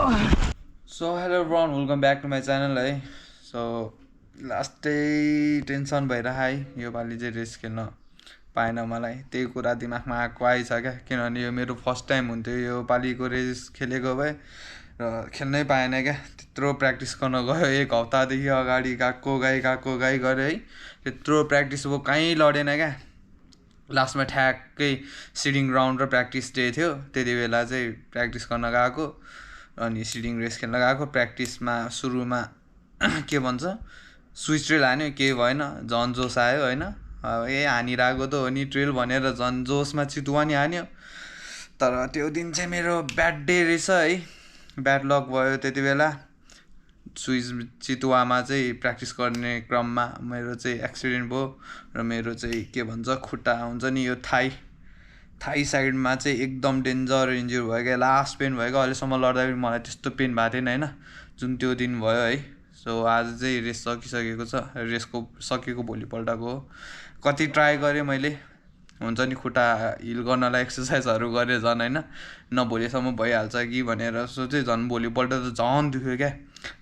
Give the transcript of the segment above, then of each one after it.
So hello everyone, welcome back to my channel है। So लास्टै tension भइरह है, योपालि चाहिँ रेस खेल्न पाएन मलाई। त्यही कुरा दिमागमा आएको आइछ क्या, किनभने यो मेरो फर्स्ट टाइम हुन्थ्यो योपालिको रेस खेलेको भए र खेल्नै पाएन क्या। त्यत्रो प्र्याक्टिस गर्न गयो, एक हप्तादेखि अगाडि गएको गएँ है। त्यत्रो प्र्याक्टिस अब कहीँ लडेन क्या। लास्टमा ठ्याक्कै सिडिङ ग्राउन्ड र प्र्याक्टिस डे थियो, त्यति बेला चाहिँ प्र्याक्टिस गर्न गएको अनि सिडिङ रेस खेल्न गएको। प्र्याक्टिसमा सुरुमा के भन्छ स्विच ट्रेल हान्यो, केही भएन, झन् जोस आयो होइन। हानिरहेको त हो नि ट्रेल भनेर झन् जोसमा चितुवा नि हान्यो। तर त्यो दिन चाहिँ मेरो ब्याड डे रहेछ है, ब्याड लक भयो। त्यति बेला चितुवामा चाहिँ प्र्याक्टिस गर्ने क्रममा मेरो चाहिँ एक्सिडेन्ट भयो र मेरो चाहिँ के भन्छ खुट्टा हुन्छ नि यो थाई साइडमा चाहिँ एकदम डेन्जर इन्जुर भयो क्या। लास्ट पेन भयो क्या, अहिलेसम्म लड्दाखेरि मलाई त्यस्तो पेन भएको थिएन होइन, जुन त्यो दिन भयो है। सो आज चाहिँ रेस सकिसकेको छ, रेसको सकेको भोलिपल्टको हो। कति ट्राई गरेँ मैले, हुन्छ नि खुट्टा हिल गर्नलाई एक्सर्साइजहरू गरेँ झन् होइन, न भोलिसम्म भइहाल्छ कि भनेर सोचेँ। झन् भोलिपल्ट त झन् दुख्यो क्या,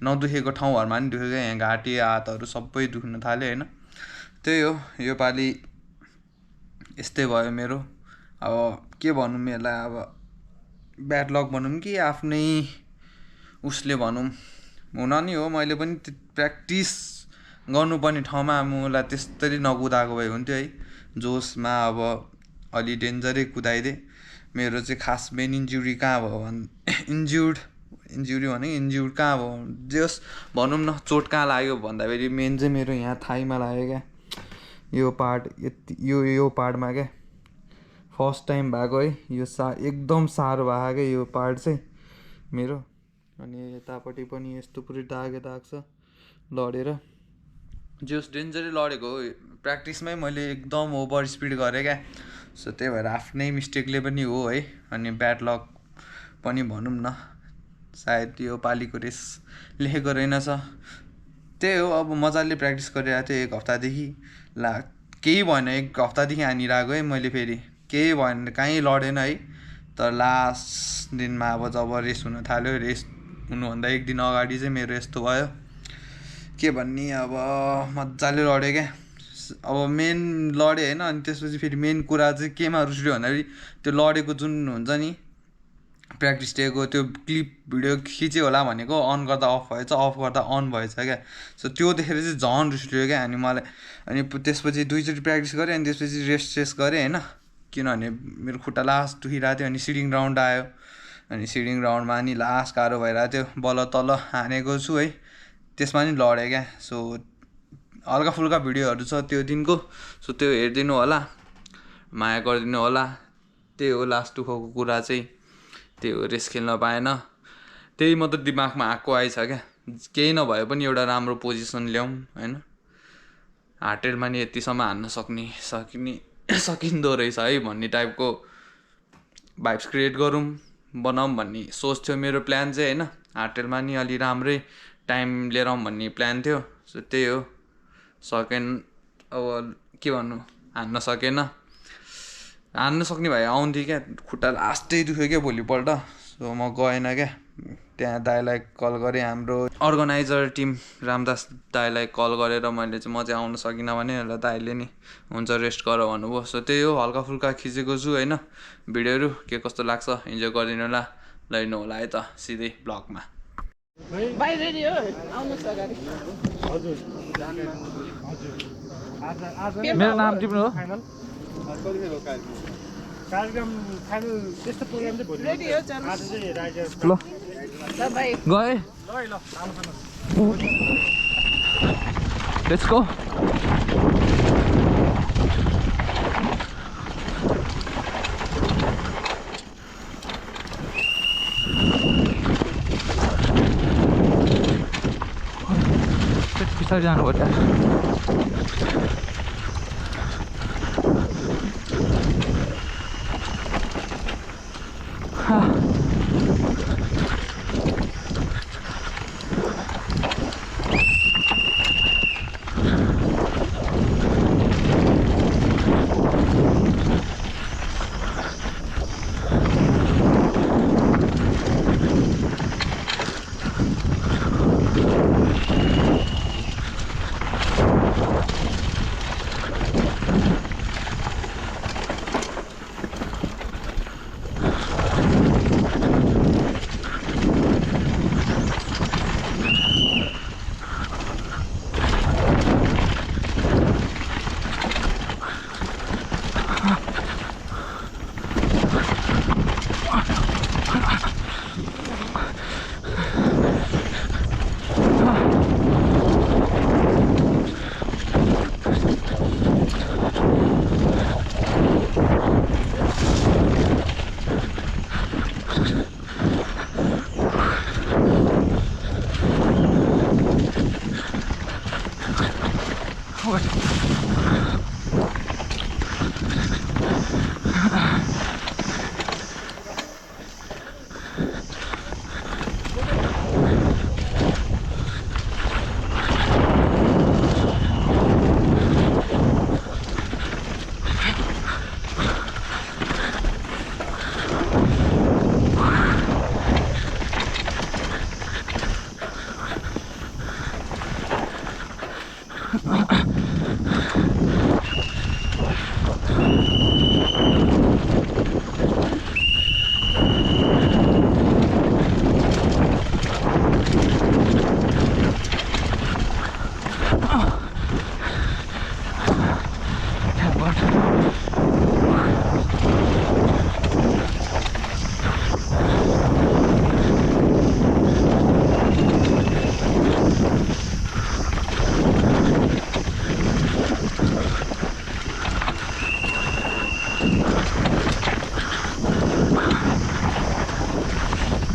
नदुखेको ठाउँहरूमा पनि दुख्यो क्या, यहाँ घाँटी हातहरू सबै दुख्न थाल्यो होइन। त्यही हो, योपालि यस्तै भयो मेरो। अब के भनौँ यसलाई, अब ब्याड लक भनौँ कि आफ्नै उसले भनौँ, हुन नि हो। मैले पनि प्र्याक्टिस गर्नुपर्ने ठाउँमा मलाई त्यस्तरी नकुदाएको भए हुन्थ्यो है। जोसमा अब अलि डेन्जरै कुदाइदिएँ। मेरो चाहिँ खास मेन इन्जुरी कहाँ भयो भने इन्जुरी कहाँ भयो जस भनौँ न, चोट कहाँ लाग्यो भन्दाखेरि मेन चाहिँ मेरो यहाँ थाइमा लाग्यो क्या। यो पार्ट यो पार्टमा क्या, फर्स्ट टाइम भएको है यो। एकदम साह्रो भएको क्या यो पार्ट चाहिँ मेरो। अनि यतापट्टि पनि यस्तो पुरै दाग छ लडेर, जस डेन्जरै लडेको हो। प्र्याक्टिसमै मैले एकदम ओभर स्पिड गरेँ क्या। सो त्यही भएर आफ्नै मिस्टेकले पनि हो है, अनि ब्याड लक पनि भनौँ न। सायद यो पालिको रेस लेखेको रहेनछ। त्यही हो, अब मजाले प्र्याक्टिस गरिरहेको थिएँ एक हप्तादेखि। केही भएन, एक हप्तादेखि हानिरहेको है मैले, फेरि केही भएन, कहीँ लडेन है। तर लास्ट दिनमा अब जब रेस हुन थाल्यो, रेस हुनुभन्दा एक दिन अगाडि चाहिँ मेरो यस्तो भयो। के भन्ने, अब मजाले लड्यो क्या। अब मेन लड्यो होइन, अनि त्यसपछि फेरि मेन कुरा चाहिँ केमा रुच्यो भन्दाखेरि त्यो लडेको जुन हुन्छ नि प्र्याक्टिस डेको त्यो क्लिप भिडियो खिच्यो होला भनेको, अन गर्दा अफ भएछ, अफ गर्दा अन भएछ क्या। सो त्यो देखेर चाहिँ झन् रिस उठ्यो क्या। अनि मलाई अनि त्यसपछि दुईचोटि प्र्याक्टिस गरेँ, अनि त्यसपछि रेस्ट गरेँ होइन, किनभने मेरो खुट्टा लास्ट दुखिरहेको थियो। अनि सिडिङ ग्राउन्ड आयो, अनि सिडिङ ग्राउन्डमा नि लास्ट गाह्रो भइरहेको थियो। बल्ल तल हानेको छु है, त्यसमा नि लडेँ क्या। सो हल्का फुल्का भिडियोहरू छ त्यो दिनको, सो त्यो हेरिदिनु होला, माया गरिदिनु होला। त्यही हो लास्ट दुःखको कुरा चाहिँ, त्यही हो, रेस खेल्न पाएन। त्यही मात्र दिमागमा आएको आइछ क्या, केही नभए पनि एउटा राम्रो पोजिसन ल्याउँ होइन, हार्टेलमा नि यतिसम्म हान्न सकिँदो रहेछ है भन्ने टाइपको भाइब्स क्रिएट गरौँ, बनाऊँ भन्ने सोच थियो मेरो, प्लान चाहिँ होइन। हार्टेलमा नि अलि राम्रै टाइम लिएर आउँ भन्ने प्लान थियो। सो त्यही हो, सकेन। अब के भन्नु, हान्न सकेन। हान्न सक्ने भए आउँथेँ क्या, खुट्टा लास्टै दुख्यो क्या भोलिपल्ट। सो म गएन क्या। त्यहाँ दाइलाई कल गरेँ, हाम्रो अर्गनाइजर टिम रामदास दाइलाई कल गरेर म चाहिँ आउन सकिनँ भने, र दाइले नि हुन्छ रेस्ट गर भन्नुभयो। सो त्यही हो, हल्का फुल्का खिचेको छु होइन भिडियोहरू। के कस्तो लाग्छ इन्जोय गरिदिनु होला, लैनु होला है त सिधै ब्लगमा। मेरो नाम टिप्नु हो। कार्यक्रम फाइनल त्यस्तो प्रोग्राम चाहिँ भोलि रेडी हो, आज चाहिँ राइजर ल गए, ल लेट्स गो। पछाडि जानु पर्छ।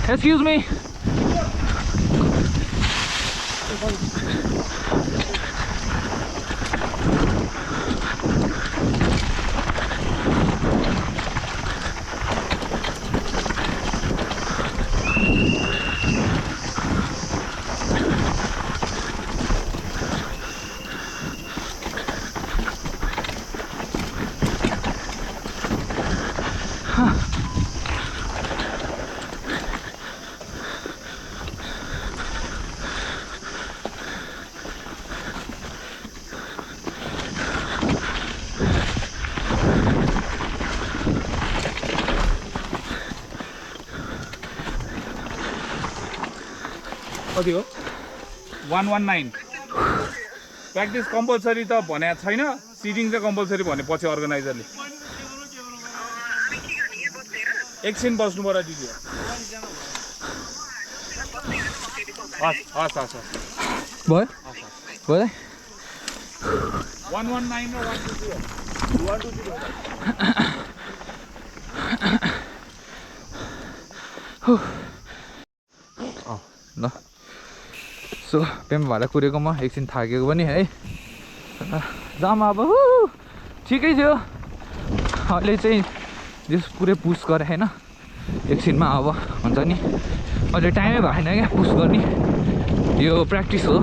Excuse me. कति हो 119 प्र्याक्टिस कम्पलसरी त भने छैन सिटिङ चाहिँ कम्पलसरी भने पछि अर्गनाइजरले एकछिन बस्नु पर्यो दिदी हस् हस् हस् भयो भयो 119 र 120 ल सो पेम्पा भाडा कुरेको म एकछिन थाकेको पनि है जामा अब ठिकै थियो अहिले चाहिँ जस पुरै पुस गरेँ होइन एकछिनमा अब हुन्छ नि अहिले टाइमै भएन क्या पुस गर्ने यो प्र्याक्टिस हो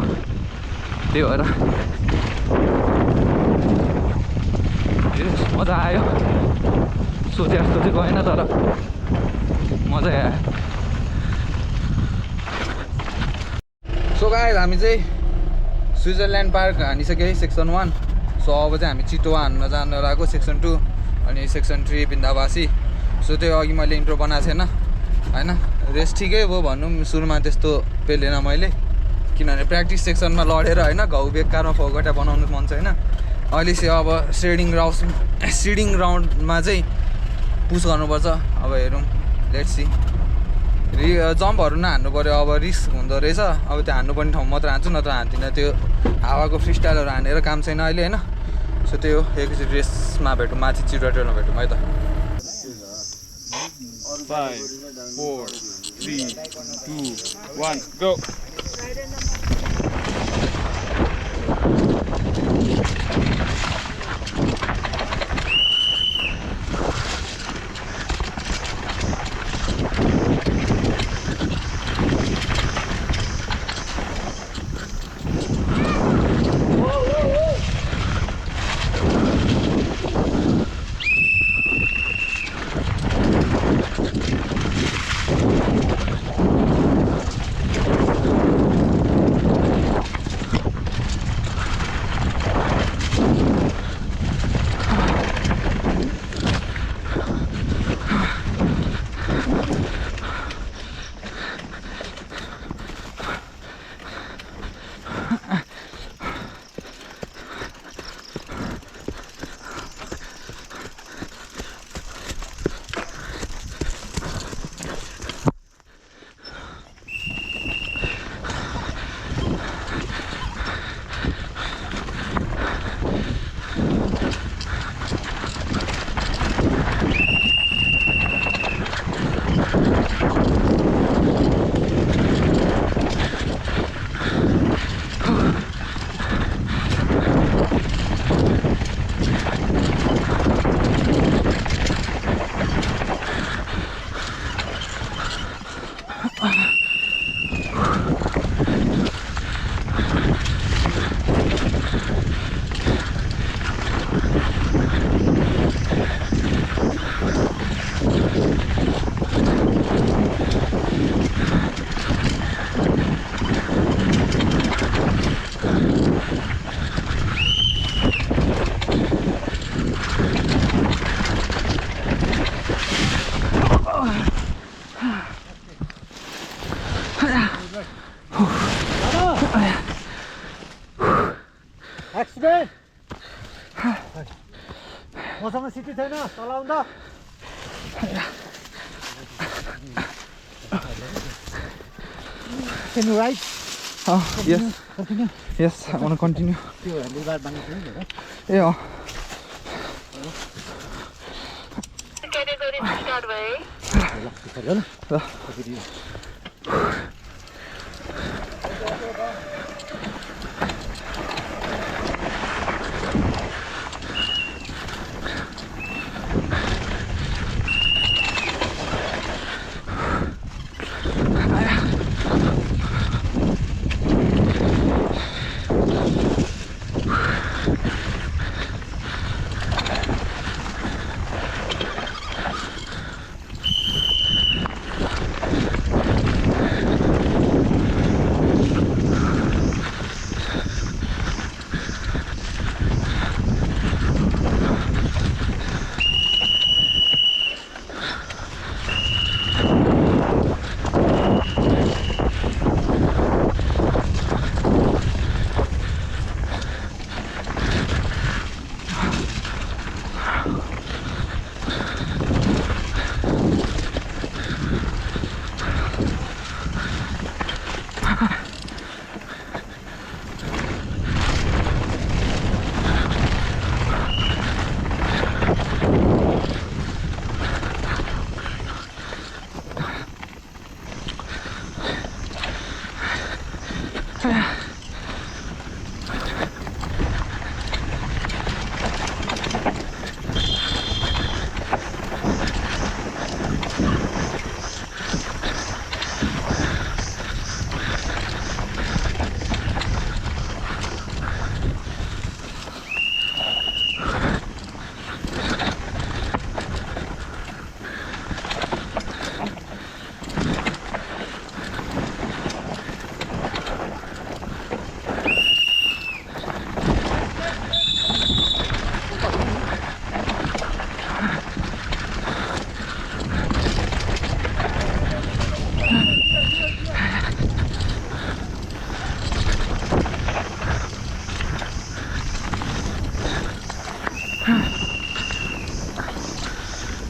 त्यही भएर मजा आयो सोचे जस्तो चाहिँ गएन तर मजा आयो सो गाइस हामी चाहिँ स्विजरल्यान्ड पार्क हानिसक्यो है सेक्सन 1 सो अब चाहिँ हामी चितुवा हान्न जान लागेको सेक्सन 2 अनि सेक्सन 3 बिन्दावासी सो त्यो अघि मैले इन्ट्रो बनाएको थिएन होइन रेस्ट ठिकै भयो भनौँ सुरुमा त्यस्तो पेलेन मैले किनभने प्र्याक्टिस सेक्सनमा लडेर होइन घाउ बेकारमा फोगटा बनाउनु मन छैन अहिले चाहिँ अब सिडिङ राउन्डमा चाहिँ पुस गर्नुपर्छ अब हेरौँ लेट्स सी जम्पहरू नहान्नु पऱ्यो अब रिस्क हुँदो रहेछ अब त्यो हान्नुपर्ने ठाउँ मात्र हान्छु नत्र हान्दिनँ त्यो हावाको फ्री स्टाइलहरू हानेर काम छैन अहिले होइन सो त्यो एकैचोटि रेसमा भेटौँ माथि चिटुवाटोमा भेटौँ है त 5 4 3 2 1 go एक्सिडेन्ट मसँग सिटी छैन चलाउँदा Can you ride? Yes. Continue. Yes, I want to continue. त्यो ह्यान्डलबार बाँध्नु छैन नि Yeah. Category start way. पछाडि हो न ल फेरि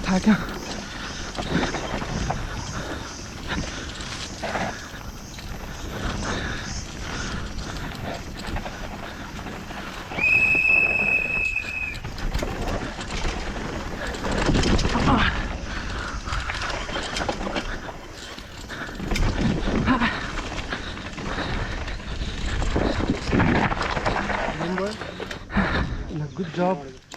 थाक्यो Good job.